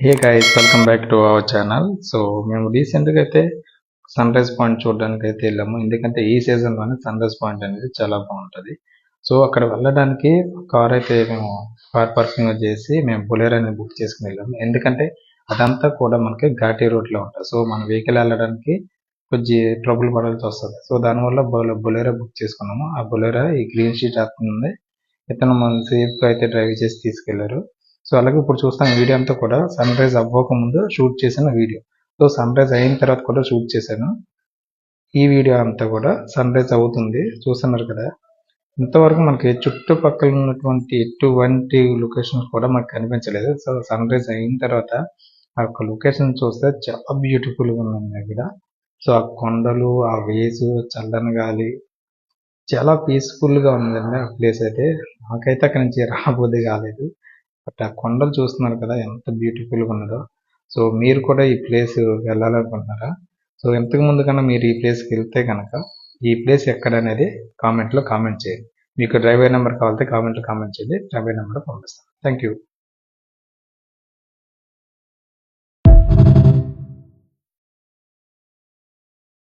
Hey guys, welcome back to our channel. So మేము రీసెంట్గా అయితే సన్ రైజ్ పాయింట్ చూడడానికి అయితే వెళ్ళాము. ఎందుకంటే ఈ సీజన్లోనే సన్ రైజ్ పాయింట్ అనేది చాలా బాగుంటుంది. సో అక్కడ వెళ్ళడానికి కార్ అయితే మేము కార్ పార్కింగ్ చేసి మేము బొలేరో అనేది బుక్ చేసుకుని వెళ్ళాము. ఎందుకంటే అదంతా కూడా మనకి ఘాటీ రోడ్లో ఉంటుంది. సో మన వెహికల్ వెళ్ళడానికి కొంచెం ట్రబుల్ పడాల్సి వస్తుంది. సో దానివల్ల బొలేరో బుక్ చేసుకున్నాము. ఆ బొలేరో ఈ గ్రీన్ షీట్ వస్తుంది. ఇతను మన సేఫ్గా అయితే డ్రైవ్ చేసి తీసుకెళ్లారు. సో అలాగే ఇప్పుడు చూస్తాం వీడియో అంతా కూడా సన్ రైజ్ అవ్వక ముందు షూట్ చేసిన వీడియో. సో సన్ రైజ్ అయిన తర్వాత కూడా షూట్ చేశాను. ఈ వీడియో అంతా కూడా సన్ రైజ్ అవుతుంది చూస్తున్నారు కదా. ఇంతవరకు మనకి చుట్టుపక్కల ఉన్నటువంటి ఎటువంటి లొకేషన్ కూడా మనకు కనిపించలేదు. సో సన్ రైజ్ అయిన తర్వాత ఆ యొక్క లొకేషన్ చూస్తే చాలా బ్యూటిఫుల్గా ఉంది ఇక్కడ. సో ఆ కొండలు, ఆ వేసు, చల్లని గాలి చాలా పీస్ఫుల్గా ఉందండి ఆ ప్లేస్ అయితే. నాకైతే అక్కడి నుంచి రాబుద్ది కాలేదు. బట్ ఆ కొండలు చూస్తున్నారు కదా ఎంత బ్యూటిఫుల్గా ఉన్నదో. సో మీరు కూడా ఈ ప్లేస్ వెళ్ళాలనుకుంటున్నారా? సో ఇంతకు ముందు కన్నా మీరు ఈ ప్లేస్కి వెళ్తే కనుక ఈ ప్లేస్ ఎక్కడ అనేది కామెంట్లో కామెంట్ చేయండి. మీకు డ్రైవర్ నెంబర్ కావాలంటే కామెంట్లో కామెంట్ చేయండి, డ్రైవర్ నెంబర్ పంపిస్తాను. Thank you.